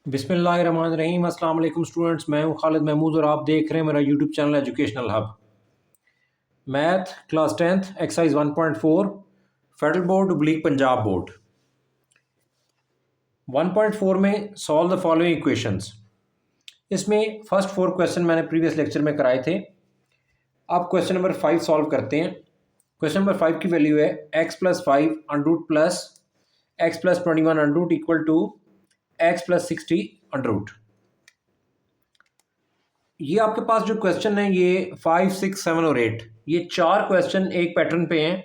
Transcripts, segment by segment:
बिस्मिल्लाहिर्रहमानिर्रहीम। अस्सलाम वालेकुम स्टूडेंट्स, मैं हूं खालिद महमूद और आप देख रहे हैं मेरा YouTube channel educational hub. Math class 10th exercise 1.4 federal board oblique Punjab board. 1.4 में सॉल्व द फॉलोइंग इक्वेशंस। इसमें फर्स्ट 4 क्वेश्चन मैंने प्रीवियस लेक्चर में कराए थे। अब क्वेश्चन नंबर 5 सॉल्व करते हैं। क्वेश्चन नंबर 5 की वैल्यू है x plus 5 under root plus x plus 21 under root equal to x plus 60 under root. ये आपके पास जो क्वेश्चन है ये 5, 6, 7 और 8, ये 4 क्वेश्चन एक पैटर्न पे हैं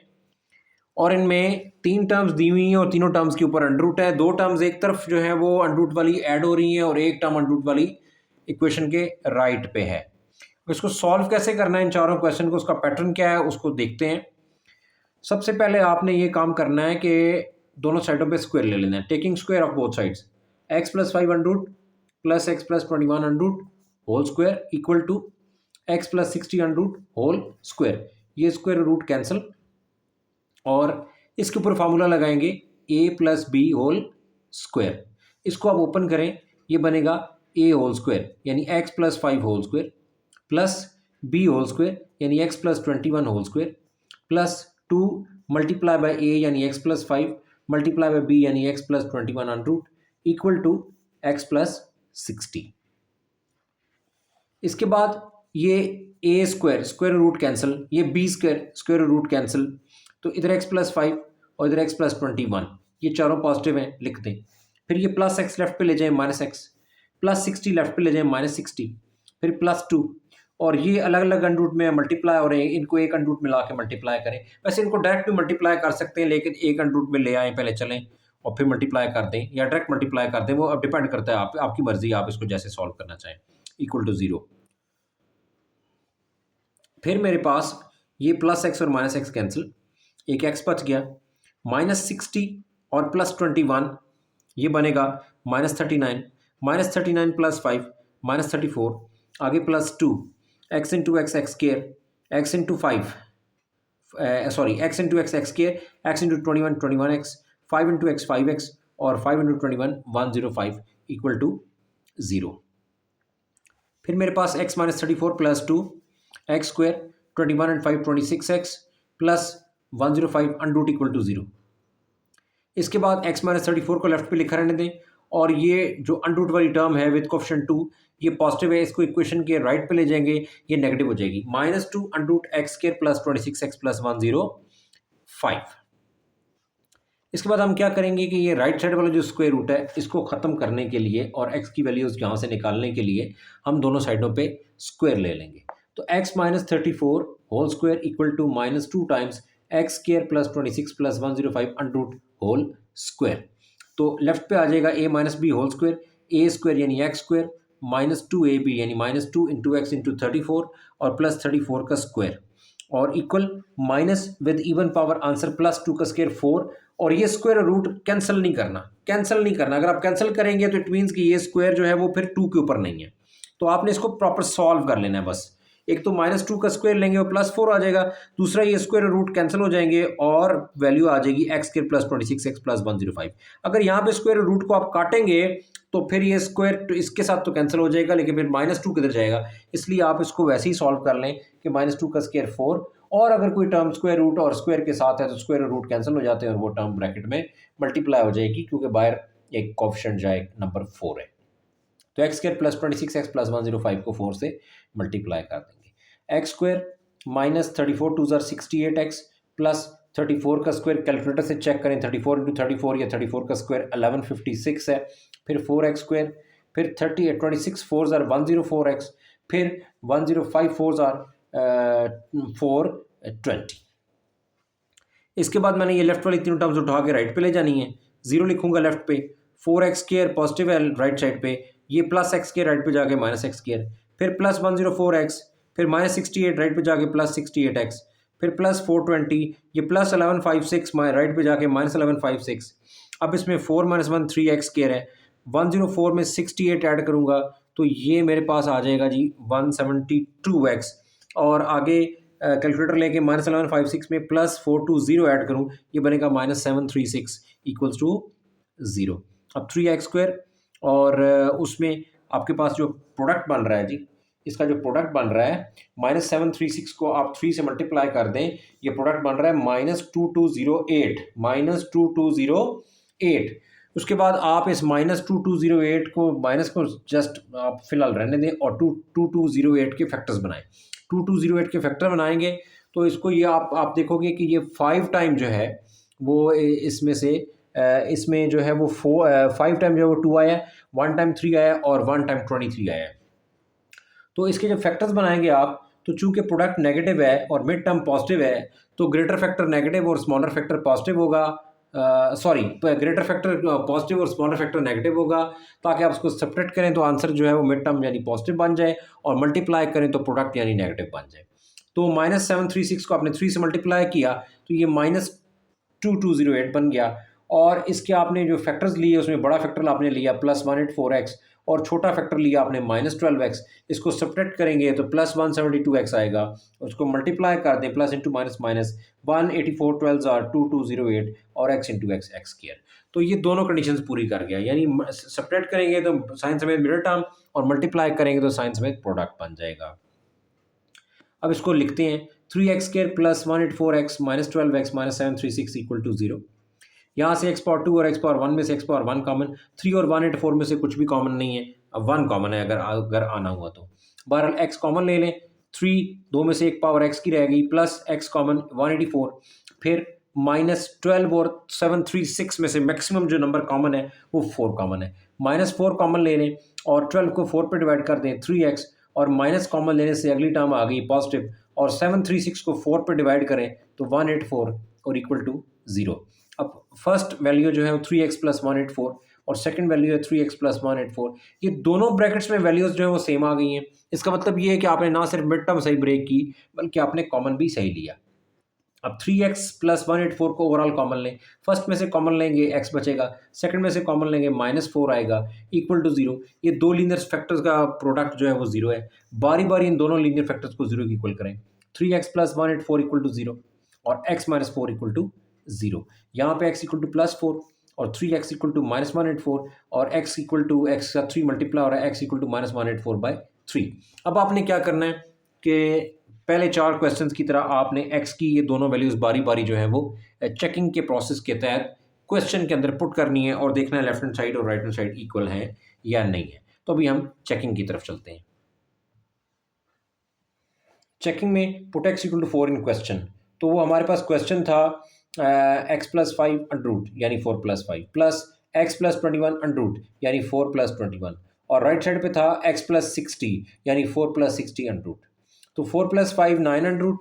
और इनमें 3 टर्म्स दी हुई हैं और तीनों टर्म्स के ऊपर अंडरूट है। 2 टर्म्स एक तरफ जो है वो अंडरूट वाली ऐड हो रही हैं और एक टर्म अंडरूट वाली इक्वेशन के राइट पे है। इसको सॉल्व कैसे करना है इन चारों क्वेश्चन को, उसका पैटर्न क्या है उसको देखते हैं। सबसे पहले आपने ये काम करना है कि दोनों साइडों पे स्क्वायर ले लेना है, taking square of both sides. x plus 5 under root plus x plus 21 under root whole square equal to x plus 60 under root whole square. ये स्क्वायर रूट कैंसिल और इसके ऊपर फार्मूला लगाएंगे a plus B whole square. इसको आप ओपन करें, ये बनेगा a होल स्क्वायर यानी x plus 5 whole square plus b whole square यानी x plus 21 whole square plus 2 multiply by a यानी x plus 5 multiply by b यानी x plus 21 under root equal to x plus 60। इसके बाद ये a square square root cancel, ये b square square root cancel, तो इधर x plus 5 और इधर x प्लस 21, ये चारों पॉजिटिव हैं, लिख दें। फिर ये प्लस x लेफ्ट पे ले जाएं माइनस x, प्लस 60 लेफ्ट पे ले जाएं माइनस 60, फिर प्लस 2 और ये अलग अलग अंडरूट में मल्टीप्लाई हो रहे हैं, इनको एक अंडरूट में ला के मल्टीप्लाई करें। वैसे इनको डायरेक्ट भी मल्टीप्लाई कर सकते हैं लेकिन एक अंडरूट में ले आएँ पहले चलें और फिर मल्टीप्लाई कर दें या डायरेक्ट मल्टीप्लाई कर दें, वो अब डिपेंड करता है आपकी मर्जी, आप इसको जैसे सॉल्व करना चाहें। Equal to 0। फिर मेरे पास ये प्लस एक्स और माइनस एक्स कैंसिल, एक एक्स बच गया, माइनस 60 और प्लस 21 ये बनेगा माइनस 39, माइनस 39 प्लस 5 माइनस 34, आगे plus 2 x into X x square x into 5 sorry x into X x square x into 21 21 x 5 into x 5 x और 5 into 21 105 equal to 0। फिर मेरे पास x minus 34 plus 2 X square 21 and 5 26 X plus 105 under root equal to 0। इसके बाद x minus 34 को left पे लिखा रहने दें और ये जो अंडरूट वाली टर्म है विद कोफिशिएंट 2 ये पॉजिटिव है, इसको इक्वेशन के राइट पे ले जाएंगे, ये नेगेटिव हो जाएगी। Minus 2 under root x square plus 26 X plus 105। इसके बाद हम क्या करेंगे कि ये राइट साइड वाला जो स्क्वायर रूट है इसको ख़त्म करने के लिए और x की वैल्यूज़ यहाँ से निकालने के लिए हम दोनों साइडों पे स्क्वायर ले लेंगे। तो x minus 34 whole square equal to minus 2 times X square plus 26 plus 105 under root whole square. तो लेफ्ट पे आ जाएगा a minus B whole square, A square यानी एक्स स्क्वायर माइनस 2ab यानी माइनस 2 इंटू एक्स इंटू 34 और plus 34 का square और equal minus with even power answer plus 2 का स्क्वायर 4 और ये स्क्वायर रूट कैंसिल नहीं करना। अगर आप कैंसिल करेंगे तो इट मीन्स कि ये स्क्वायर जो है वो फिर 2 के ऊपर नहीं है। तो आपने इसको प्रॉपर सॉल्व कर लेना है बस। एक तो माइनस 2 का स्क्वायर लेंगे और प्लस 4 आ जाएगा, दूसरा ये स्क्वायर रूट कैंसिल हो जाएंगे और वैल्यू आ जाएगी x square plus 26 X plus 105। अगर यहाँ पे स्क्वायर रूट को आप काटेंगे तो फिर ये स्क्वायर तो इसके साथ तो कैंसिल हो जाएगा लेकिन फिर माइनस 2 किधर जाएगा, इसलिए आप इसको वैसे ही सॉल्व कर लें कि माइनस 2 का स्क्वायर 4 और अगर कोई टर्म स्क्वायर रूट और स्क्वायर के साथ है तो स्क्वायर रूट कैंसिल हो जाते हैं और वो टर्म ब्रैकेट में मल्टीप्लाई हो जाएगी क्योंकि बाहर एक कोफिशिएंट जाए नंबर 4 है। तो X square plus 26 X plus 105 को 4 से मल्टीप्लाई कर देंगे। एक्स स्क्वायर माइनस 34 टू ज़ार 68 एक्स प्लस 34 का स्क्वायर कैलकुलेटर से चेक करें, 34 इंटू 34 या 34 का स्क्वायर 1156 है, फिर 4 एक्स स्क्वायर, फिर 38 26 4 ज़ार 104 एक्स, फिर 105 4 ज़ार 420। इसके बाद मैंने ये लेफ्ट वाली तीनों टर्म्स उठा के राइट पे ले जानी है, 0 लिखूंगा लेफ्ट पे, 4x स्क्वायर पॉजिटिव है राइट साइड पे, ये प्लस एक्स स्क्वायर राइट पे जाके माइनस एक्स स्क्वायर, फिर प्लस 104x, फिर माइनस 68 राइट पे जाके प्लस 68x, फिर प्लस 420, ये प्लस 1156 राइट पे जाके माइनस 1156। अब इसमें 4 माइनस 1 3x स्क्वायर है, 104 में 68 ऐड करूँगा तो ये मेरे पास आ जाएगा जी 172x और आगे कैलकुलेटर लेके माइनस 1156 में प्लस 420 ऐड करूँ ये बनेगा माइनस 736 इक्वल्स टू 0। अब 3x स्क्वायर और उसमें आपके पास जो प्रोडक्ट बन रहा है जी, इसका जो प्रोडक्ट बन रहा है -736 को आप 3 से मल्टीप्लाई कर दें, ये प्रोडक्ट बन रहा है -2208। उसके बाद आप इस -2208 को माइनस को जस्ट आप फिलहाल रहने दें और 2208 के फैक्टर्स बनाएं। 2208 के फैक्टर बनाएंगे तो इसको ये आप देखोगे कि ये 5 टाइम जो है वो इसमें से इसमें जो है वो 5 टाइम जो है वो 2 आया, 1 टाइम 3 आया और 1 टाइम 23 आया। तो इसके जब फैक्टर्स बनाएंगे आप, तो चूंकि प्रोडक्ट नेगेटिव है और मिड टर्म पॉजिटिव है, तो ग्रेटर फैक्टर नेगेटिव और स्मॉलर फैक्टर पॉजिटिव होगा। सॉरी, ग्रेटर फैक्टर पॉजिटिव और स्मॉलर फैक्टर नेगेटिव होगा, ताकि आप उसको सेपरेट करें तो आंसर जो है वो मिड टर्म यानी पॉजिटिव बन जाए, और मल्टीप्लाई करें तो प्रोडक्ट यानी नेगेटिव बन जाए। तो -736 को आपने 3 से मल्टीप्लाई किया तो ये -2208 बन गया, और इसके आपने जो फैक्टर्स लिए उसमें बड़ा फैक्टर आपने लिया +184x और छोटा फैक्टर लिया आपने -12x। इसको सब्ट्रैक्ट करेंगे तो +172x आएगा, उसको मल्टीप्लाई कर दें plus into minus minus 184 12 are 2208 और x into X X square. तो ये दोनों कंडीशंस पूरी कर गया, यानी सब्ट्रैक्ट करेंगे तो साइन समेत मिडिल टर्म और मल्टीप्लाई करेंगे तो साइन समेत प्रोडक्ट बन जाएगा। अब इसको लिखते हैं 3x² plus 184x minus 12x minus 736 equal to 0। यहाँ से x⁴2 और x⁴1 में से x⁴1 कॉमन, 3 और 184 में से कुछ भी कॉमन नहीं है, अब 1 कॉमन है अगर आना हुआ तो। बहरहाल x कॉमन ले लें, 3 दो में से एक पावर x की रह गई, प्लस x कॉमन 184, फिर -12 और 736 में से मैक्सिमम जो नंबर कॉमन है वो 4 कॉमन है। -4 कॉमन ले लें और 12 को 4 पे डिवाइड कर दें 3x, और माइनस कॉमन लेने से अगली टर्म आ गई पॉजिटिव, और 736 को 4 पे डिवाइड करें तो 184 और इक्वल टू 0। अब फर्स्ट वैल्यू जो है वो 3x प्लस 184 और सेकंड वैल्यू है 3x प्लस 184। ये दोनों ब्रैकेट्स में वैल्यूज़ जो है वो सेम आ गई हैं। इसका मतलब ये है कि आपने ना सिर्फ मिड टर्म सही ब्रेक की, बल्कि आपने कॉमन भी सही लिया। अब 3x प्लस 184 को ओवरऑल कॉमन लें, फर्स्ट में से कॉमन लेंगे x बचेगा, सेकंड में से कॉमन लेंगे -4 आएगा इक्वल टू 0। ये दो लीनियर फैक्टर्स का प्रोडक्ट जो है वो 0 है। बारी बारी इन दोनों लीनियर फैक्टर्स को 0 की इक्वल करें, 3x प्लस 184 इक्वल टू 0 और x माइनस 4 इक्वल टू 0। यहाँ पे x इक्वल टू +4 और 3x इक्वल टू -184 और x इक्वल टू x का 3 मल्टीप्लाई हो रहा है, x इक्वल टू -184/3। अब आपने क्या करना है कि पहले 4 क्वेश्चंस की तरह आपने x की ये दोनों वैल्यूज़ बारी बारी जो है वो चेकिंग के प्रोसेस के तहत क्वेश्चन के अंदर पुट करनी है, और देखना है लेफ्ट हैंड साइड और राइट हैंड साइड इक्वल है या नहीं है। तो अभी हम चेकिंग की तरफ चलते हैं। चेकिंग में put x equal to 4 in question, तो वो हमारे पास क्वेश्चन था x प्लस 5 अंडर यानी 4 plus 5 plus x plus 21 under यानी 4 प्लस 21, और राइट साइड पे था x प्लस 60 यानी 4 प्लस 60 अंडर। तो 4 plus 5 9 under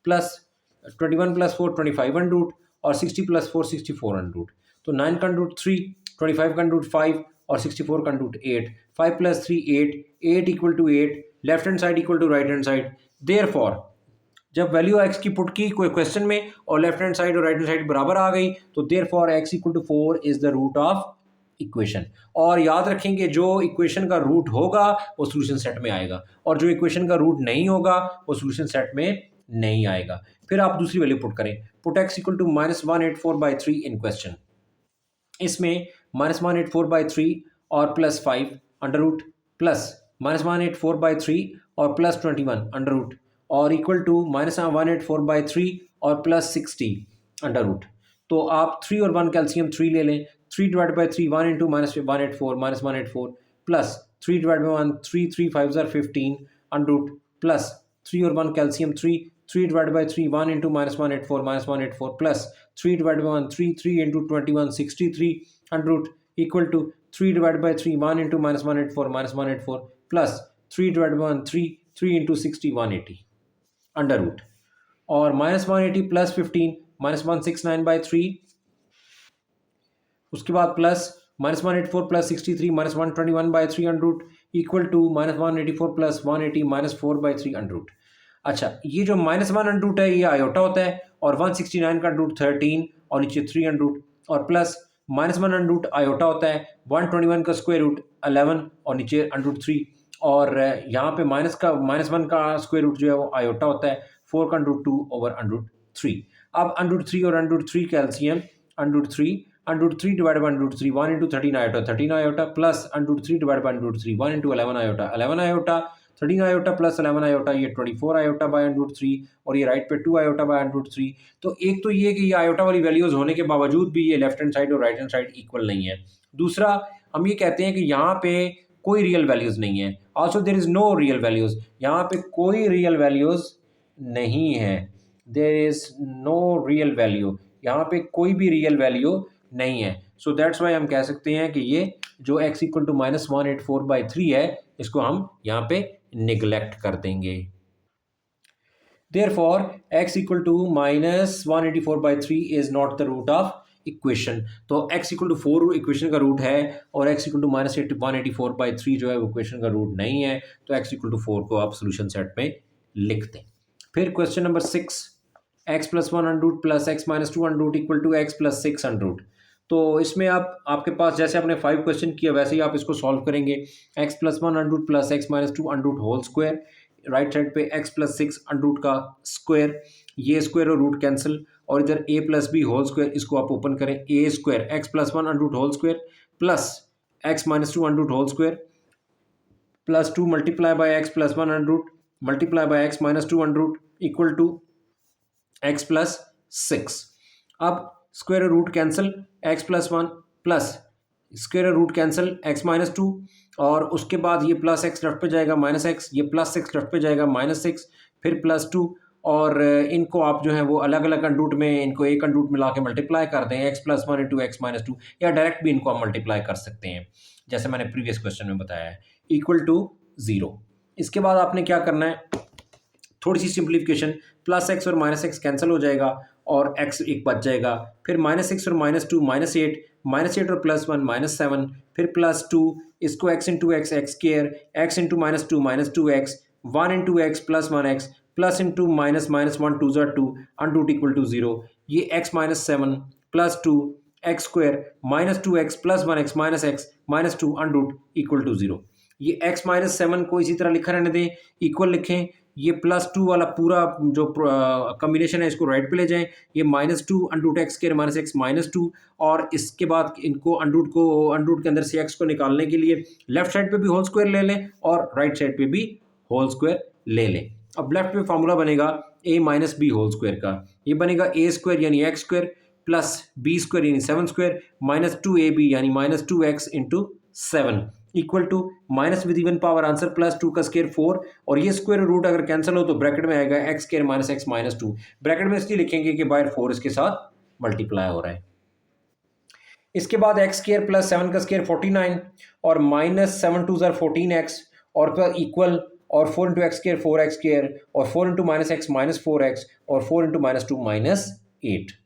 plus 21 plus 4 25 under और 60 प्लस 4 64 अंडर। तो 9 का अंडर 3, 25 का अंडर 5 और 64 का under 8, 5 plus 3 8, 8 equal to 8, left hand side equal to right hand side. Therefore जब वैल्यू x की पुट की कोई क्वेश्चन में और लेफ्ट हैंड साइड और राइट हैंड साइड बराबर आ गई, तो therefore x equal to 4 is the root of equation. और याद रखेंगे जो इक्वेशन का रूट होगा वो सॉल्यूशन सेट में आएगा, और जो इक्वेशन का रूट नहीं होगा वो सॉल्यूशन सेट में नहीं आएगा। फिर आप दूसरी वैल्यू पुट करें, put x equal to -184/3 in question. इसमें -184/3 और प्लस 5 अंडर रूट प्लस -184/3 और प्लस 21 अंडर रूट और इक्वल टू -184/3 और प्लस 60 अंडर रूट। तो आप 3 और 1 कैल्शियम 3 ले लें, 3 divide by 3 1 into -184 plus 3 divide by 1 3 3 5 15 under root plus 3 और 1 calcium 3 divide by 3 1 into -184 plus 3 divide by 1 3 3 into 21 63 under root equal to 3 divide by 3 1 into -184 plus 3 divide by 1 3 3 into 60 180 under root, और -180 plus 15 -169/3, उसके बाद plus -184 plus 63 -121/3 under root equal to -184 plus 180 -4/3 under root. अच्छा, ये जो -1 under root है ये iota होता है, और 169 का अंडर रूट 13 और नीचे 3 अंडर रूट, और प्लस -1 अंडर रूट आयोटा होता है, 121 का स्क्वायर रूट 11 और नीचे अंडर रूट 3, और यहाँ पे -1 का स्क्वायर रूट जो है वो आयोटा होता है, 4 का under root 2 over under root 3। अब अंडर रूट 3 और under root 3 calcium under root 3 under root 3 divide by under root 3 1 into 13 iota 13 iota plus under root 3 divide by under root 3 1 into 11 iota 11 iota 13 iota plus 11 iota ये 24 iota by under root 3 और ये right पे 2 iota by under root 3। तो एक तो ये कि ये आयोटा वाली वैल्यूज होने के बावजूद भी ये लेफ्ट हैंड साइड और राइट हैंड साइड इक्वल नहीं है। दूसरा हम ये कहते हैं कि यहाँ पे कोई रियल वैल्यूज नहीं है। Also there is no real values, यहाँ पे कोई रियल वैल्यूज नहीं है। There is no real value, यहाँ पे कोई भी रियल वैल्यू नहीं है। सो दैट्स वाई हम कह सकते हैं कि ये जो x इक्वल टू -184/3 है इसको हम यहाँ पे निगलेक्ट कर देंगे। Therefore, x equal to -184/3 is not the root of equation. तो x इक्वल टू 4 इक्वेशन का रूट है और x इक्वल टू -184/3 जो है वो इक्वेशन का रूट नहीं है। तो x इक्वल टू 4 को आप सोल्यूशन सेट में लिख दें। फिर question number 6, x plus 1 under root plus x minus 2 under root equal to x plus 6 under root. तो इसमें आपके पास जैसे आपने 5 क्वेश्चन किया वैसे ही आप इसको सॉल्व करेंगे। x plus 1 under root plus x minus 2 under root whole square, right side पे x प्लस 6 अंडर रूट का स्क्वायर, ये स्क्वायर और रूट कैंसिल, और इधर a plus B whole square, इसको आप ओपन करें, A square x plus 1 under root whole square plus x minus 2 under root whole square plus 2 multiply by x plus 1 under root multiply by x minus 2 under root equal to x plus 6। अब square root cancel, x plus 1 plus square root cancel x minus 2, और उसके बाद ये plus x left पे जाएगा minus x, ये plus 6 left पे जाएगा माइनस 6, फिर प्लस 2, और इनको आप जो है वो अलग अलग अंडरूट में इनको एक अंडरूट में ला के मल्टीप्लाई कर दें, x plus 1 into x minus 2, या डायरेक्ट भी इनको आप मल्टीप्लाई कर सकते हैं जैसे मैंने प्रीवियस क्वेश्चन में बताया है, इक्वल टू 0। इसके बाद आपने क्या करना है, थोड़ी सी सिंप्लीफिकेशन, प्लस x और माइनस एक्स कैंसिल हो जाएगा और x एक बच जाएगा, फिर माइनस 6 और माइनस 2 माइनस 8 और प्लस 1 -7, फिर प्लस 2, इसको x into X X square, x into minus 2 x, 1 into x plus 1x plus into minus 1 2 ज़ा 2 अंडर रूट इक्वल टू 0, ये x minus 7 plus 2 X square minus 2x plus 1x minus x minus 2 under root equal to 0। ये x minus 7 को इसी तरह लिखा रहने दें, equal लिखें, ये प्लस 2 वाला पूरा जो कॉम्बिनेशन है इसको राइट पे ले जाएं, ये minus 2 under root X square minus X minus 2, और इसके बाद इनको अंडर रूट के अंदर से x को निकालने के लिए लेफ्ट साइड पे भी होल स्क्वायर ले लें और राइट साइड पे भी होल स्क्वायर ले लें। अब लेफ्ट पे फॉर्मूला बनेगा a minus B whole square का, ये बनेगा a स्क्वायर यानी X square plus B square यानी 7 स्क्वायर माइनस 2ab यानी minus 2x into 7 equal to minus with even power answer plus 2 का स्क्वायर 4, और ये स्क्वायर रूट अगर कैंसिल हो तो ब्रैकेट में आएगा x square minus X minus 2, bracket में इसलिए लिखेंगे कि बाय 4 इसके साथ मल्टीप्लाई हो रहा है। इसके बाद एक्स स्क्वायर प्लस 7 का स्क्वायर 49 और माइनस 7 2 ज़ार 14x और फिर इक्वल, और 4 into x square 4x square और 4 into minus X minus 4x और 4 इंटू माइनस 2 माइनस 8।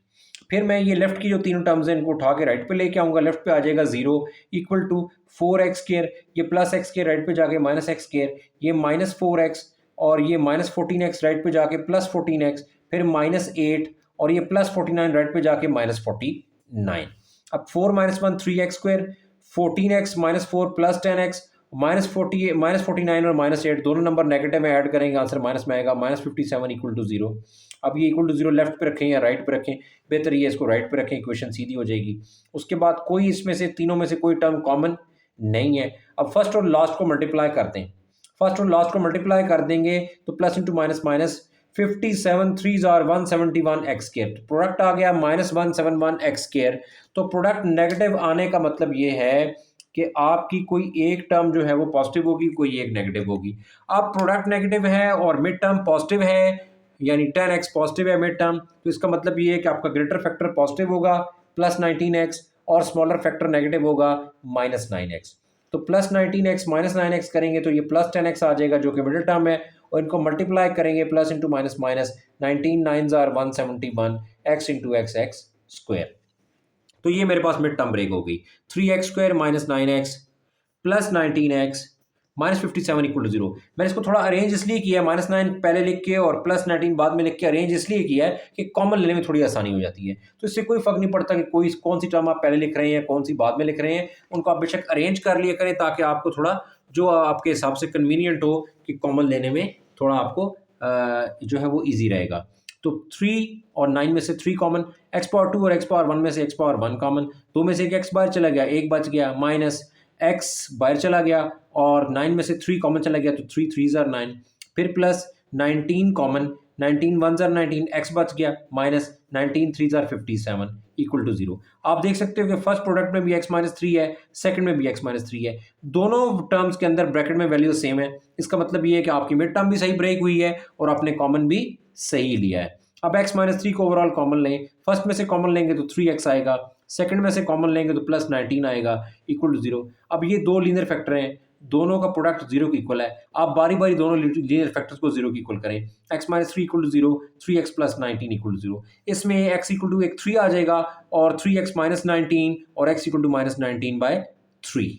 फिर मैं ये लेफ्ट की जो तीनों टर्म्स हैं इनको उठा के राइट पे लेके आऊँगा, लेफ्ट पे आ जाएगा 0 इक्वल टू 4x स्क्वायर, ये प्लस एक्स स्क्वायर राइट पे जाके माइनस एक्स स्क्वायर, ये माइनस 4x और ये माइनस 14x राइट पे जाके प्लस 14x, फिर माइनस 8 और ये प्लस 49 राइट पे जाके माइनस 49। अब 4 minus 1 3x square, 14x minus 4 plus 10x, minus 49 और माइनस 8 दोनों नंबर नेगेटिव में ऐड करेंगे, आंसर माइनस में आएगा, माइनस 57 इक्वल टू 0। अब ये इक्वल टू 0 लेफ्ट पे रखें या राइट पे रखें, बेहतर ये इसको राइट पे रखें, इक्वेशन सीधी हो जाएगी। उसके बाद कोई इसमें से तीनों में से कोई टर्म कॉमन नहीं है। अब फर्स्ट और लास्ट को मल्टीप्लाई करते हैं, फर्स्ट और लास्ट को मल्टीप्लाई कर देंगे तो प्लस इंटू माइनस माइनस 57 3 ज़ार 171 एक्स स्क्वायर, प्रोडक्ट आ गया माइनस 171 एक्स स्क्वायर। तो प्रोडक्ट नेगेटिव आने का मतलब ये है कि आपकी कोई एक टर्म जो है वो पॉजिटिव होगी, कोई एक नेगेटिव होगी। अब प्रोडक्ट नेगेटिव है और मिड टर्म पॉजिटिव है, यानी 10x पॉजिटिव है मिड टर्म, तो इसका मतलब ये है कि आपका ग्रेटर फैक्टर पॉजिटिव होगा प्लस 19x और स्मॉलर फैक्टर नेगेटिव होगा माइनस 9x। तो प्लस 19x माइनस 9x करेंगे तो ये प्लस 10x आ जाएगा जो कि मिडिल टर्म है, और इनको मल्टीप्लाई करेंगे प्लस इंटू माइनस माइनस 19 9 ज़ार 171 x into X X square. तो ये मेरे पास मिड टर्म ब्रेक हो गई, 3x square minus 9x plus 19x minus 57 equal to 0। मैंने इसको थोड़ा अरेंज इसलिए किया, माइनस 9 पहले लिख के और प्लस 19 बाद में लिख के अरेंज इसलिए किया है कि कॉमन लेने में थोड़ी आसानी हो जाती है। तो इससे कोई फर्क नहीं पड़ता कि कौन सी टर्म आप पहले लिख रहे हैं कौन सी बाद में लिख रहे हैं, उनको आप बेशक अरेंज कर लिया करें ताकि आपको थोड़ा जो आपके हिसाब से कन्वीनियंट हो कि कॉमन लेने में थोड़ा आपको जो है वो ईजी रहेगा। तो 3 और 9 में से 3 कॉमन, एक्स पावर 2 और एक्स पावर 1 में से एक्स पावर 1 कॉमन, 2 में से एक एक्स बाहर चला गया, एक बच गया, माइनस एक्स बाहर चला गया और 9 में से 3 कॉमन चला गया, तो 3 3 ज़ार 9, फिर प्लस 19 कॉमन, 19 1 ज़ार 19, एक्स बच गया, माइनस 19 3 ज़ार 57 इक्वल टू 0। आप देख सकते हो कि फर्स्ट प्रोडक्ट में भी x माइनस 3 है, सेकंड में भी x माइनस 3 है, दोनों टर्म्स के अंदर ब्रैकेट में वैल्यू सेम है। इसका मतलब ये है कि आपकी मिड टर्म भी सही ब्रेक हुई है और आपने कॉमन भी सही लिया है। अब x माइनस 3 को ओवरऑल कॉमन लें, फर्स्ट में से कॉमन लेंगे तो 3x आएगा, सेकंड में से कॉमन लेंगे तो प्लस 19 आएगा इक्वल टू 0। अब ये दो लीनियर फैक्टर हैं, दोनों का प्रोडक्ट 0 के इक्वल है। आप बारी बारी दोनों लीनियर फैक्टर्स को 0 के इक्वल करें, x minus 3 equal to 0, 3x plus 19 equal to 0। इसमें x इक्वल टू एक 3 आ जाएगा और 3x माइनस 19 और x equal to minus 19 by 3।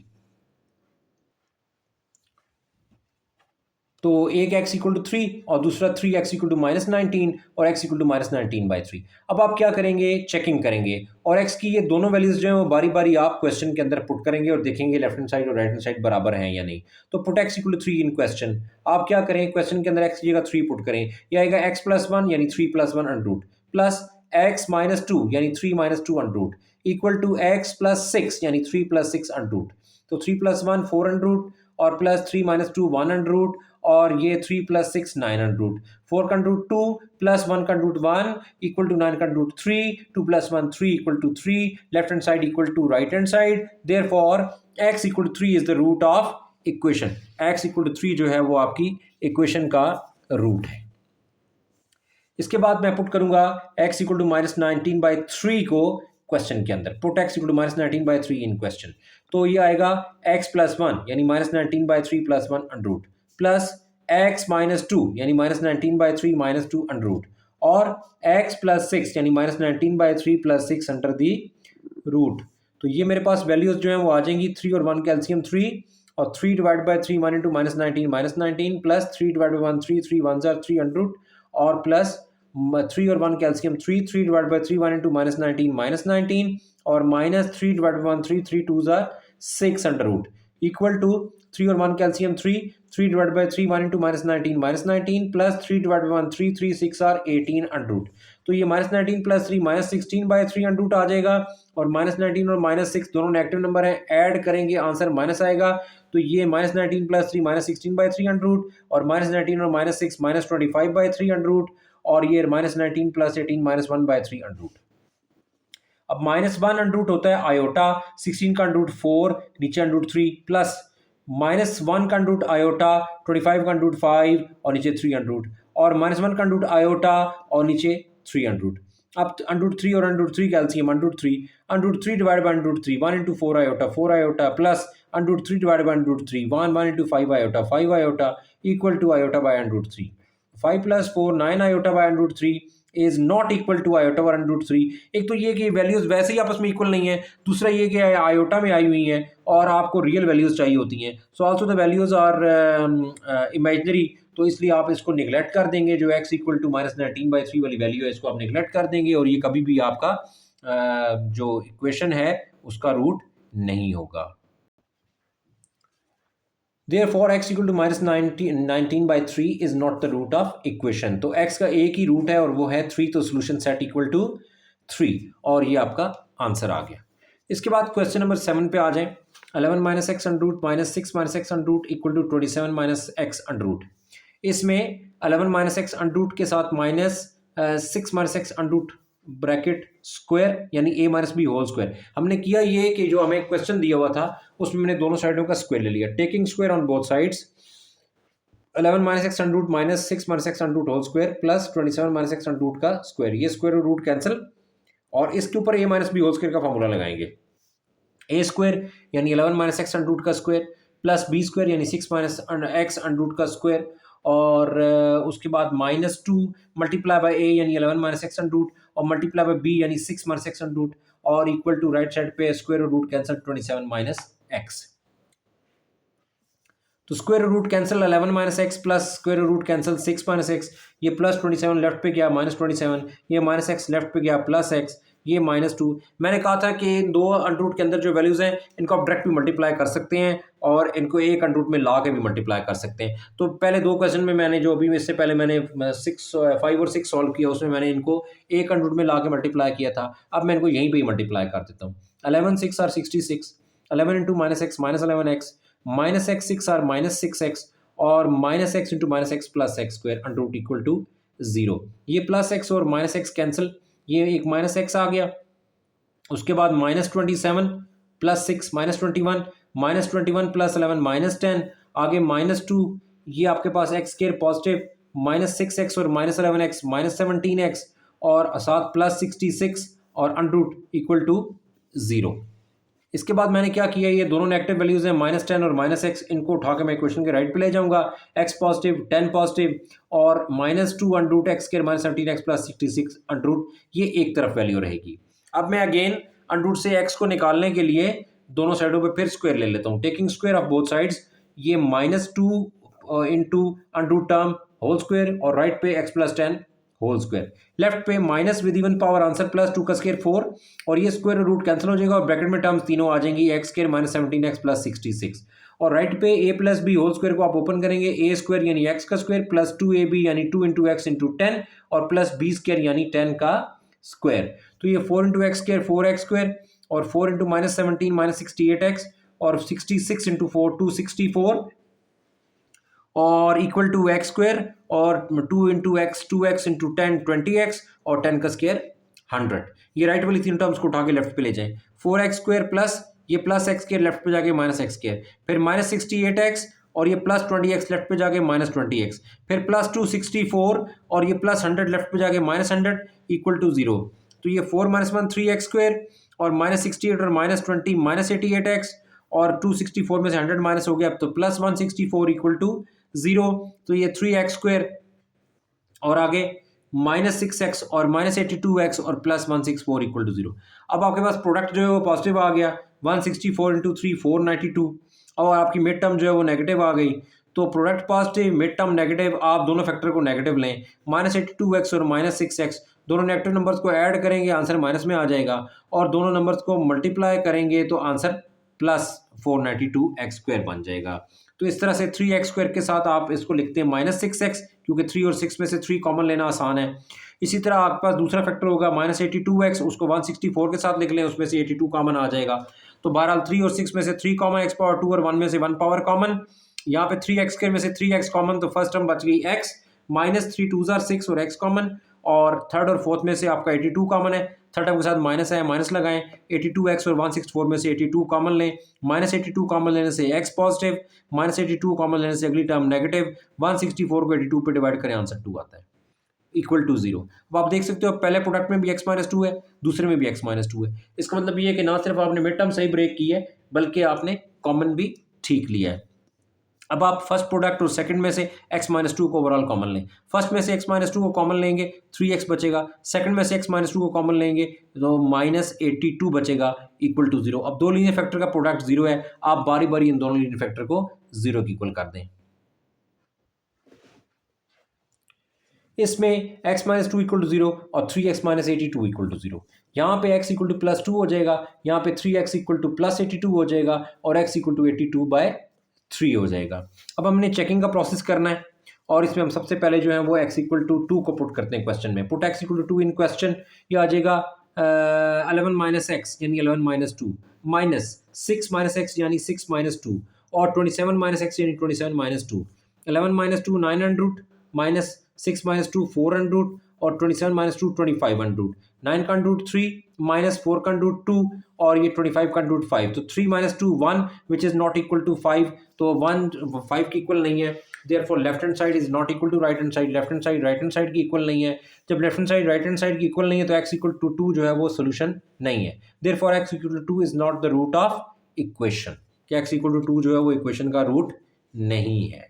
तो एक x इक्वल टू 3 और दूसरा 3x इक्वल टू माइनस 19 और x equal to minus 19 by 3। अब आप क्या करेंगे, चेकिंग करेंगे और x की ये दोनों वैल्यूज जो हैं वो बारी बारी आप क्वेश्चन के अंदर पुट करेंगे और देखेंगे लेफ्ट हैंड साइड और राइट हैंड साइड बराबर हैं या नहीं। तो put x equal to 3 in question. आप क्या करें, क्वेश्चन के अंदर x की जगह 3 पुट करें, यह आएगा x प्लस 1 यानी 3 plus 1 under root plus x minus 2 यानी 3 minus 2 under root equal to x plus 6 यानी 3 प्लस 6 अंडर रूट। तो 3 प्लस 1 4 अंडर रूट और प्लस 3 माइनस 2 1 अंडर रूट और ये 3 प्लस 6 9 अंडर रूट, 4 का अंडर रूट 2 प्लस 1 का under root 1 equal to 9 का under root 3, 2 plus 1 3 equal to 3, left hand side equal to right hand side, therefore x equal to 3 is the root of equation. x equal to 3 जो है वो आपकी equation का root है। इसके बाद मैं पुट करूंगा x equal to minus 19 by 3 को क्वेश्चन के अंदर, put x equal to minus 19 by 3 in question. तो ये आएगा x प्लस 1 यानी minus 19 by 3 plus 1 under root plus x minus 2 यानी minus 19 by 3 minus 2 under root और x प्लस 6 यानी minus 19 by 3 plus 6 under the root. तो ये मेरे पास वैल्यूज जो हैं वो आ जाएंगी 3 और 1 कैल्सियम 3 और 3 divide by 3 1 into minus 19 plus 3 divide by 1 3 3 1 ज़ार 3 अंडर रूट और प्लस 3 और 1 calcium 3 3 divide by 3 1 into minus 19 और माइनस 3 डिवाइड बाई 1 3 3 2 ज़ार 6 अंडर रूट इक्वल टू 3 और 1 calcium 3 3 divide by 3 1 into minus 19 plus 3 divide by 1 3 3 6 are 18 under root. तो ये minus 19 plus 3 minus 16 by 3 under root आ जाएगा और माइनस 19 और माइनस 6 दोनों नेगेटिव नंबर हैं, ऐड करेंगे आंसर माइनस आएगा। तो ये minus 19 plus 3 minus 16 by 3 under root और माइनस 19 और minus 6 minus 25 by 3 under root और ये minus 19 plus 18 minus 1 by 3 under root. अब माइनस 1 अंडर रूट होता है आयोटा, 16 का अंडर रूट 4 नीचे अंडर रूट 3 प्लस माइनस 1 का अंडर रूट आयोटा 25 का अंडर रूट 5 और नीचे 3 अंडर रूट और माइनस 1 का अंडर रूट आयोटा और नीचे 3 अंडर रूट। अब अंडर रूट 3 और under root 3 calcium under root 3 divide by under root 3 1 into 4 iota plus under root 3 divide by under root 3 1 into 5 iota equal to iota by under root 3 5 plus 4 9 iota by under root 3 is not equal to iota by under root 3। एक तो ये कि values वैसे ही आपस में equal नहीं है, दूसरा ये कि आयोटा में आई हुई हैं और आपको रियल वैल्यूज चाहिए होती हैं। So also the values are imaginary, तो इसलिए आप इसको निगलेक्ट कर देंगे। जो x equal to minus 19 by 3 वाली वैल्यू है इसको आप निगलेक्ट कर देंगे और ये कभी भी आपका जो इक्वेशन है उसका रूट नहीं होगा। Therefore x equal to minus 19 by 3 is not the root of equation. तो x का एक ही रूट है और वो है 3, तो सोल्यूशन सेट इक्वल टू 3 और ये आपका आंसर आ गया। इसके बाद क्वेश्चन नंबर 7 पे आ जाएं। 11 minus x under root minus 6 minus x under root equal to 27 minus x under root. इसमें 11 माइनस एक्स अंडर रूट के साथ minus 6 minus x under root bracket square यानी a minus B whole square. हमने किया ये कि जो हमें क्वेश्चन दिया हुआ था उसमें मैंने दोनों साइडों का स्क्वायर ले लिया, taking square on both sides. 11 minus x under root minus 6 minus x under root whole square plus 27 minus x under root का स्क्वायर, ये स्क्वायर रूट कैंसिल और इसके ऊपर a minus B whole square का formula लगाएंगे। a square यानी 11 minus x under root का square plus b square यानी 6 माइनस एक्स अंडर रूट का स्क्वायर और उसके बाद माइनस 2 मल्टीप्लाई बाय a यानी 11 माइनस एक्स अंडर रूट और मल्टीप्लाई बाय b यानी 6 माइनस एक्स अंडर रूट और इक्वल टू राइट साइड पे square root cancel 27 minus X. तो square root cancel 11 minus X plus square root cancel 6 minus X, ये plus 27 left पे गया minus 27, ये minus x left पे गया प्लस एक्स, ये -2। मैंने कहा था कि इन दो अंडर रूट के अंदर जो वैल्यूज़ हैं इनको आप डायरेक्ट भी मल्टीप्लाई कर सकते हैं और इनको एक अंडर रूट में ला के भी मल्टीप्लाई कर सकते हैं। तो पहले दो क्वेश्चन में मैंने जो अभी इससे पहले मैंने 5 और 6 सॉल्व किया, उसमें मैंने इनको एक अंडर रूट में ला के मल्टीप्लाई किया था। अब मैं इनको यहीं पर ही मल्टीप्लाई कर देता हूँ। 11 6 are 66, 11 into -x -11x, -x 6 are -6x और -x into -x plus x square under root equal to 0। ये प्लस x और -x कैंसिल, ये एक -x आ गया। उसके बाद -27 प्लस 6 -21, -21 प्लस 11 -10, आगे -2, ये आपके पास x स्क्वायर पॉजिटिव, -6x और -11x -17x और साथ प्लस 66 और अंडर रूट इक्वल टू 0। इसके बाद मैंने क्या किया, ये दोनों नेगेटिव वैल्यूज़ हैं -10 और -x, इनको उठा के मैं इक्वेशन के राइट पे ले जाऊंगा। x पॉजिटिव 10 पॉजिटिव और -2 under root x square -17x plus 66 under root, ये एक तरफ वैल्यू रहेगी। अब मैं अगेन अंडर रूट से x को निकालने के लिए दोनों साइडों पे फिर स्क्वायर ले लेता हूँ, taking square of both sides. ये -2 into under root term whole square और राइट पे x plus 10 whole square, left पे minus with even power answer plus 2 का स्क्वायर 4 और ये स्क्वायर रूट कैंसिल हो जाएगा और ब्रैकेट में टर्म्स तीनों आ जाएंगी, x स्क्वायर -17x प्लस 66 और राइट पे a plus B whole square को आप ओपन करेंगे, ए स्क्वायर यानी x का स्क्वायर प्लस 2ab यानी 2 इंटू एक्स इंटू 10 और प्लस बी स्क्वायर यानी 10 का स्क्वायर। तो ये 4 into x square 4x square और 4 इंटू -17 -68x और 66 इंटू 4 264 और इक्वल टू एक्स स्क्वायर और 2 into x 2x into 10 20x और 10 का स्क्वायर 100। ये राइट वाली तीन टर्म्स को उठा के लेफ्ट पे ले जाएं, 4x स्क्वायर प्लस ये प्लस x स्क्वायर लेफ्ट पे जाके -x स्क्वायर, फिर -68x और ये प्लस 20x लेफ्ट पे जाके -20x, फिर प्लस 264 और ये प्लस 100 लेफ्ट पे जाके -100 इक्वल टू 0। तो ये 4 -1 3x स्क्वायर और -68 और -20 -88x और 264 में से 100 माइनस हो गया, अब तो प्लस 164 इक्वल टू 0। तो ये 3x स्क्वायर और आगे -6x और -82x और प्लस 164 इक्वल टू 0। अब आपके पास प्रोडक्ट जो है वो पॉजिटिव आ गया, 164 इंटू 3 492 और आपकी मिड टर्म जो है वो नेगेटिव आ गई। तो product positive mid term negative, आप दोनों फैक्टर को नेगेटिव लें, -82x और -6x दोनों नेगेटिव नंबर्स को ऐड करेंगे आंसर माइनस में आ जाएगा और दोनों नंबर्स को मल्टीप्लाई करेंगे तो आंसर प्लस 492x स्क्वायर बन जाएगा। तो इस तरह से 3x स्क्वायर के साथ आप इसको लिखते हैं -6x, क्योंकि 3 और 6 में से 3 कॉमन लेना आसान है। इसी तरह आपके पास दूसरा फैक्टर होगा -82x, उसको 164 के साथ लिख लें, उसमें से 82 कॉमन आ जाएगा। तो बहरहाल 3 और 6 में से 3 कॉमन, x पावर 2 और 1 में से 1 पावर कॉमन, यहाँ पे 3x स्क्वायर में से 3x कॉमन, तो फर्स्ट टर्म बच गई x, -3 2 आर 6 और x कॉमन और थर्ड और फोर्थ में से आपका 82 कॉमन है, थर्ड टर्म के साथ माइनस है, माइनस लगाएं, 82x और 164 में से 82 कॉमन लें, -82 कॉमन लेने से x पॉजिटिव, -82 कॉमन लेने से अगली टर्म नेगेटिव, 164 को 82 पे डिवाइड करें आंसर 2 आता है इक्वल टू 0। अब आप देख सकते हो पहले प्रोडक्ट में भी x-2 है, दूसरे में भी x-2 है। इसका मतलब ये है कि ना सिर्फ आपने मिड टर्म सही ब्रेक की है बल्कि आपने कॉमन भी ठीक लिया है। अब आप फर्स्ट प्रोडक्ट और सेकंड में से x-2 को ओवरऑल कॉमन लें। फर्स्ट में से x-2 को कॉमन लेंगे 3x बचेगा, सेकंड में से x-2 को कॉमन लेंगे तो -82 बचेगा इक्वल टू 0। अब दो लीनियर फैक्टर का प्रोडक्ट 0 है, आप बारी बारी इन दोनों लीनियर फैक्टर को 0 की इक्वल कर दें। इसमें x-2 इक्वल टू 0 और 3x -82 इक्वल टू 0। यहाँ पे x इक्वल टू +2 हो जाएगा, यहाँ पे 3x इक्वल टू +82 हो जाएगा और x इक्वल टू 82/3 हो जाएगा। अब हमने चेकिंग का प्रोसेस करना है और इसमें हम सबसे पहले जो है वो x इक्वल टू 2 को पुट करते हैं क्वेश्चन में। Put x equal to 2 in question, ये आ जाएगा 11 - x यानी 11 - 2 माइनस 6 - x यानी 6 - 2 और 27 - x यानी 27 - 2। 11 - 2 900 माइनस 6 - 2 400 और 27 - 2 2500। 9 का रूट 3 माइनस 4 का रूट 2 और ये 25 का रूट 5। तो 3 - 2 1 which is not equal to 5, तो 1 5 की इक्वल नहीं है। Therefore left hand side is not equal to right hand side, left hand side right hand side की इक्वल नहीं है। जब left hand side right hand side की इक्वल नहीं है तो x इक्वल टू 2 जो है वो सोल्यूशन नहीं है। Therefore x equal to 2 is not the root of equation, कि x इक्वल टू 2 जो है वो इक्वेशन का रूट नहीं है।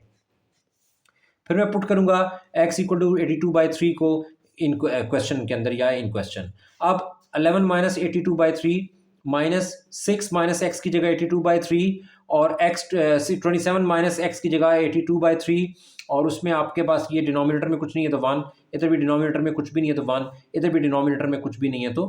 फिर मैं पुट करूंगा x इक्वल टू 82/3 को इन क्वेश्चन के अंदर या इन क्वेश्चन। अब 11 - 82/3 माइनस 6 - x की जगह 82/3 और x 27 - x की जगह 82/3 और उसमें आपके पास ये डिनोमिनेटर में कुछ नहीं है तो 1, इधर भी डिनोमिनेटर में कुछ भी नहीं है तो 1, इधर भी डिनोमिनेटर में कुछ भी नहीं है तो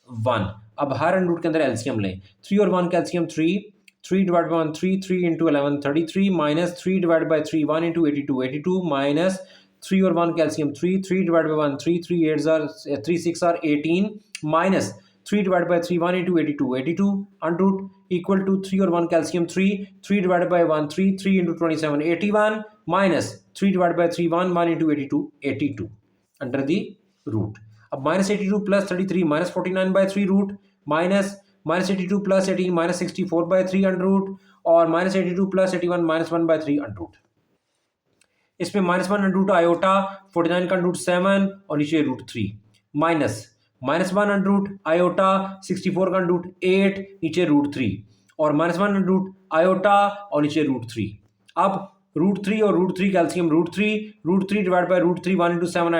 1। अब हर अंडर रूट के अंदर एलसीएम लें। 3 और 1 का LCM 3, 3 divide by 1 3, 3 into 11 33 minus 3 divide by 3 1 into 82 82 minus 3 और 1 calcium 3, 3 divide by 1 3, 3 8 are 3 6 are 18 minus 3 divide by 3 1 into 82 82 under root equal to 3 और 1 calcium 3, 3 divide by 1 3, 3 into 27 81 minus 3 divide by 3 1 1 into 82 82 under the root. अब minus 82 plus 33 minus 49 by 3 root minus minus 82 plus 18 minus 64 by 3 under root और minus 82 plus 81 minus 1 by 3 under root. इसमें minus 1 under root iota 49 का under root 7 और नीचे root 3 minus minus 1 under root iota 64 का under root 8 नीचे root 3 और minus 1 under root iota और नीचे रूट 3। अब रूट 3 और root 3 calcium root 3 divide by root 3 1 into 7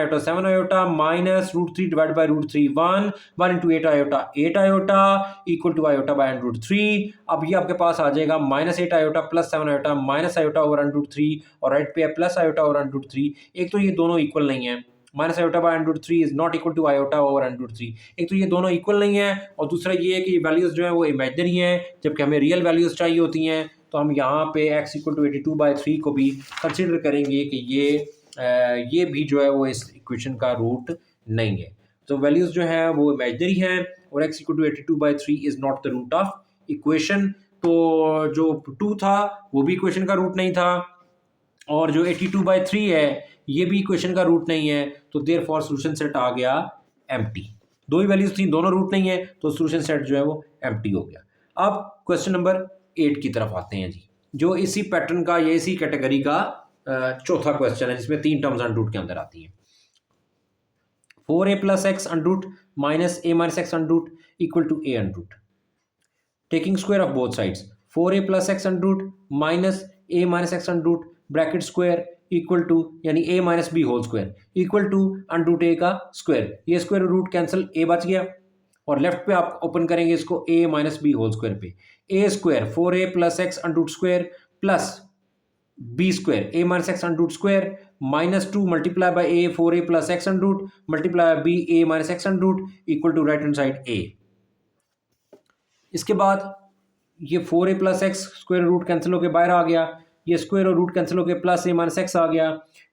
iota minus root 3 divide by root 3 1 1 into 8 iota equal to iota by under root 3। अब ये आपके पास आ जाएगा minus 8 iota plus 7 iota minus iota over under root 3 और right पे है plus iota over under root 3। एक तो ये दोनों इक्वल नहीं है, minus iota by under root 3 is not equal to iota over under root 3। एक तो ये दोनों इक्वल नहीं है और दूसरा ये है कि वैल्यूज जो है वो इमेजिनरी हैं जबकि हमें रियल वैल्यूज चाहिए होती हैं। तो हम यहाँ पे x इक्वल टू 82/3 को भी कंसिडर करेंगे कि ये भी जो है वो इस इक्वेशन का रूट नहीं है। तो वैल्यूज जो है वो इमेजिनरी हैं और x equal to 82/3 is not the root of equation. तो जो 2 था वो भी इक्वेशन का रूट नहीं था और जो 82/3 है ये भी इक्वेशन का रूट नहीं है। तो देयरफॉर सॉल्यूशन सेट आ गया एम्प्टी। दो ही वैल्यूज थी, दोनों रूट नहीं है, तो सॉल्यूशन सेट जो है वो एम्प्टी हो गया। अब क्वेश्चन नंबर 8 की तरफ आते हैं जी, जो इसी पैटर्न का या इसी कैटेगरी का चौथा क्वेश्चन है जिसमें 3 टर्म्स अंडर रूट के अंदर आती हैं। 4a plus x under root minus a minus x under root equal to a under root. Taking square of both sides 4a plus x under root minus a minus x under root bracket square equal to यानी a minus B whole square equal to under root a का square. ये square root cancel, a बच गया और left पे आप open करेंगे इसको a minus B whole square पे। a square 4a plus x under root square plus b square a minus x under root square minus 2 multiply by a 4a plus x under root multiply by b a minus x under root equal to right hand side a। इसके बाद ये 4a plus x square root cancel होकर बाहर आ गया, ये square और root cancel होकर प्लस a माइनस एक्स आ गया।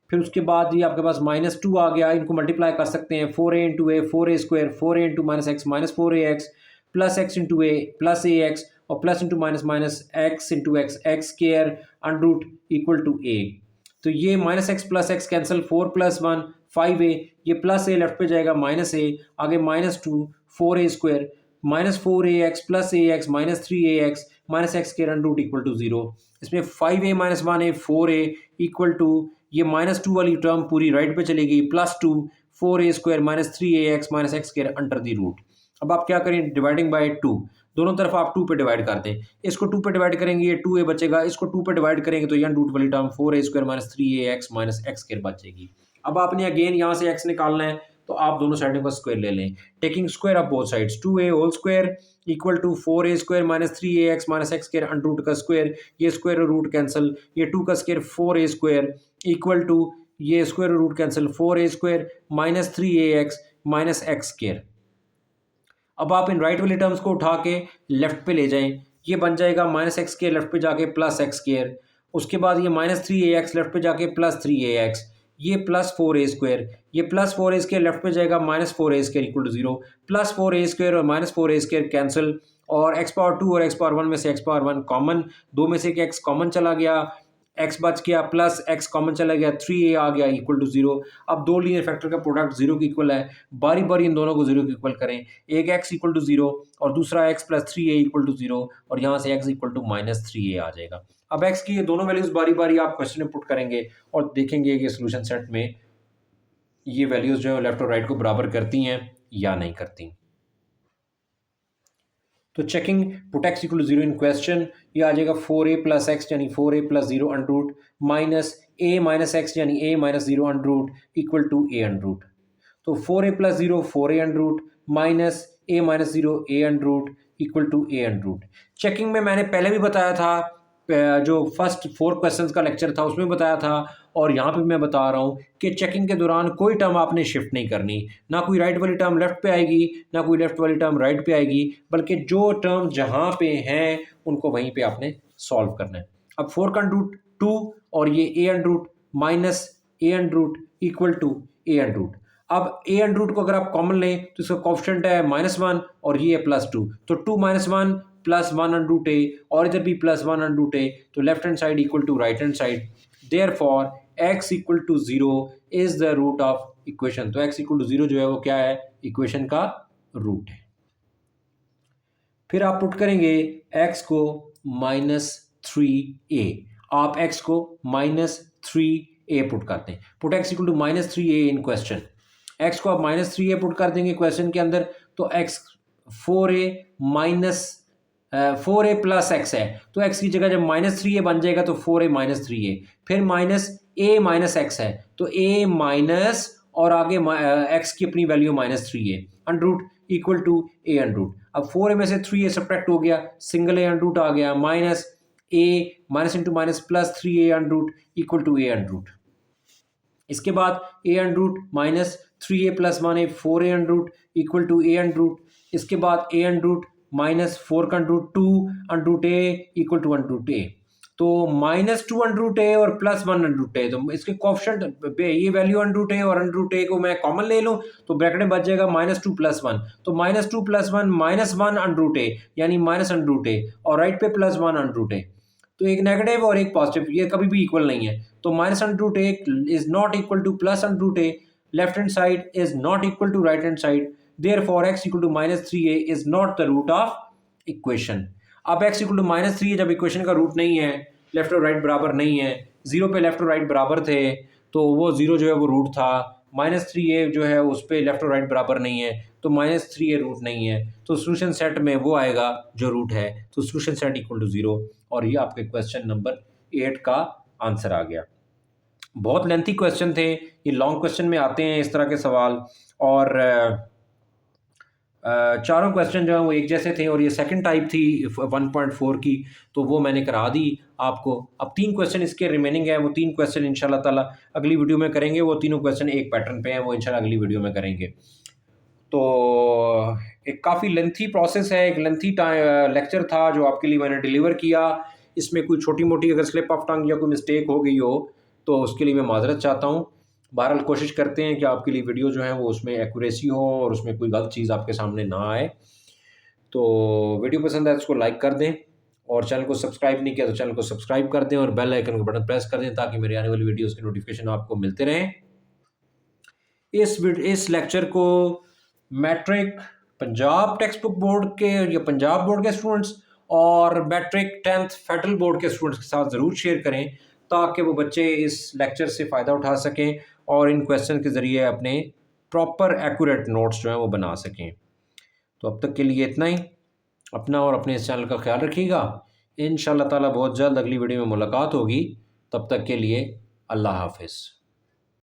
फिर उसके बाद ये आपके पास माइनस 2 आ गया, इनको मल्टीप्लाई कर सकते हैं 4a into A 4a square 4a into minus X minus 4a X plus X into A plus A X और plus into minus minus X into X X square under root equal to a। तो ये minus X plus X cancel 4 plus 1 5a, ये plus a left पे जाएगा minus a आगे minus 2 4a square minus 4ax plus A X minus 3ax minus x के under root equal to 0। इसमें 5a minus 1a 4a इक्वल to ये minus 2 वाली term पूरी राइट पे चली गई plus 2 4a square minus 3ax minus x के अंडर दी रूट। अब आप क्या करें, डिवाइडिंग बाय 2, दोनों तरफ आप 2 पे डिवाइड कर दें। इसको 2 पे डिवाइड करेंगे ये 2a बचेगा, इसको 2 पे डिवाइड करेंगे तो यहाँ रूट वाली term 4a square minus 3ax minus x के बचेगी। अब आपने अगेन यहाँ से x निकालना है तो आप दोनों साइडों का स्क्वायर ले लें। Taking square of both sides 2a whole square equal to 4a square minus 3ax minus x square under root का स्क्वायर, ये स्क्वायर और रूट कैंसिल, ये 2 का square 4a square equal to ये स्क्वायर और root cancel 4a square minus 3ax minus x square. अब आप in right वाली टर्म्स को उठा के लेफ्ट पे ले जाएं, ये बन जाएगा माइनस एक्स स्क्वायर लेफ्ट पे जाके प्लस एक्स स्क्वायर, उसके बाद ये माइनस 3ax लेफ्ट पे जाके प्लस 3ax, ये प्लस 4a स्क्वायर, ये प्लस 4a स्क्वायर लेफ्ट पे जाएगा minus 4a square equal to 0, plus 4a square और माइनस 4a स्क्वायर कैंसिल और x पावर 2 और x पावर 1 में से x पावर 1 कॉमन, दो में से एक x कॉमन चला गया, x बच गया प्लस x कॉमन चला गया 3a आ गया इक्वल टू 0। अब दो लीनियर फैक्टर का प्रोडक्ट 0 के इक्वल है, बारी बारी इन दोनों को 0 के इक्वल करें, एक x इक्वल टू 0 और दूसरा x plus 3a equal to 0 और यहाँ से x equal to minus 3a आ जाएगा। अब x की ये दोनों वैल्यूज बारी बारी आप क्वेश्चन में पुट करेंगे और देखेंगे कि सोल्यूशन सेट में ये वैल्यूज जो है लेफ्ट और राइट को बराबर करती हैं या नहीं करती। तो checking put x equal to 0 in question, ये आ जाएगा 4a प्लस एक्स यानी 4a plus 0 under root minus a minus x यानी a minus 0 under root equal to a under root. तो 4a plus 0 4a under root minus a minus 0 a under root equal to a under root. Checking में मैंने पहले भी बताया था जो first 4 questions का लेक्चर था उसमें बताया था, और यहाँ पे मैं बता रहा हूँ कि चेकिंग के दौरान कोई टर्म आपने शिफ्ट नहीं करनी, ना कोई राइट वाली टर्म लेफ़्ट पे आएगी, ना कोई लेफ़्ट वाली टर्म राइट पे आएगी, बल्कि जो टर्म जहाँ पे हैं उनको वहीं पे आपने सॉल्व करना है। अब 4 का रूट 2 और ये A under root minus A under root equal to A under root. अब ए अंडर रूट को अगर आप कॉमन लें तो इसका कोएफिशिएंट है -1 और ये है +2, तो 2 - 1 +1 अंडर रूट ए, और इधर भी +1 अंडर रूट ए, तो left hand side equal to right hand side. Therefore x equal to 0 is the root of equation. तो x इक्वल टू 0 जो है वो क्या है, इक्वेशन का रूट है। फिर आप पुट करेंगे x को -3a, आप x को -3a पुट करते हैं, put x equal to -3a in question. x को आप -3a पुट कर देंगे क्वेश्चन के अंदर, तो x 4a प्लस x है, तो x की जगह जब -3a बन जाएगा तो 4a -3a, फिर -a माइनस x है, तो a माइनस और आगे x की अपनी value -3a under root equal to a under root. अब 4a में से 3a सब्ट्रैक्ट हो गया, सिंगल a अंडर रूट आ गया, minus a minus into minus plus 3a under root equal to a under root. इसके बाद a under root minus 3a plus 1a 4a under root equal to a under root. इसके बाद a under root minus 4 का under root 2 under root a equal to under root a, तो -2 under root a और +1 under root a, तो इसके coefficient ये value under root a और under root a को मैं कॉमन ले लूँ तो ब्रैकेट में बच जाएगा -2 + 1, तो -2 + 1 -1 अंडर रूट a यानी माइनस अंडर रूट a, और राइट पे +1 अंडर रूट a, तो एक नेगेटिव और एक पॉजिटिव, ये कभी भी इक्वल नहीं है, तो minus under root a is not equal to plus under root a, left hand side is not equal to right hand side, therefore x equal to -3a is not the root of equation. अब x equal to -3a जब equation का root नहीं है, left और right बराबर नहीं है, 0 पे लेफ्ट और राइट बराबर थे, तो वो 0 जो है वो रूट था, -3a जो है उस पर लेफ्ट और राइट बराबर नहीं है, तो -3a रूट नहीं है, तो सोल्यूशन सेट में वो आएगा जो रूट है, तो सोल्यूशन सेट इक्वल टू 0, और ये आपके क्वेश्चन नंबर 8 का आंसर आ गया। बहुत लेंथी क्वेश्चन थे, ये लॉन्ग क्वेश्चन में आते हैं इस तरह के सवाल, और चारों क्वेश्चन जो हैं वो एक जैसे थे, और ये सेकंड टाइप थी 1.4 की, तो वो मैंने करा दी आपको। अब 3 क्वेश्चन इसके रिमेनिंग है, वो 3 क्वेश्चन इंशाल्लाह ताला अगली वीडियो में करेंगे, वो तीनों क्वेश्चन एक पैटर्न पे हैं, वो इंशाल्लाह अगली वीडियो में करेंगे। तो एक काफ़ी लेंथी प्रोसेस है, एक लेंथी लेक्चर था जो आपके लिए मैंने डिलीवर किया। इसमें कोई छोटी मोटी अगर स्लिप ऑफ टंग या कोई मिस्टेक हो गई हो तो उसके लिए मैं माजरत चाहता हूँ। बहरहाल कोशिश करते हैं कि आपके लिए वीडियो जो है वो उसमें एक्यूरेसी हो और उसमें कोई गलत चीज़ आपके सामने ना आए। तो वीडियो पसंद आए तो इसको लाइक कर दें, और चैनल को सब्सक्राइब नहीं किया तो चैनल को सब्सक्राइब कर दें, और बेल आइकन का बटन प्रेस कर दें ताकि मेरी आने वाली वीडियोज़ की नोटिफिकेशन आपको मिलते रहें। इस लेक्चर को matric Punjab text book board के या पंजाब बोर्ड के स्टूडेंट्स और मैट्रिक 10th फेडरल बोर्ड के स्टूडेंट्स के साथ ज़रूर शेयर करें ताकि वो बच्चे इस लेक्चर से फ़ायदा उठा सकें और इन क्वेश्चन के ज़रिए अपने प्रॉपर एक्यूरेट नोट्स जो हैं वो बना सकें। तो अब तक के लिए इतना ही। अपना और अपने इस चैनल का ख्याल रखिएगा। इंशाअल्लाह ताला बहुत जल्द अगली वीडियो में मुलाकात होगी। तब तक के लिए अल्लाह हाफ़िज़।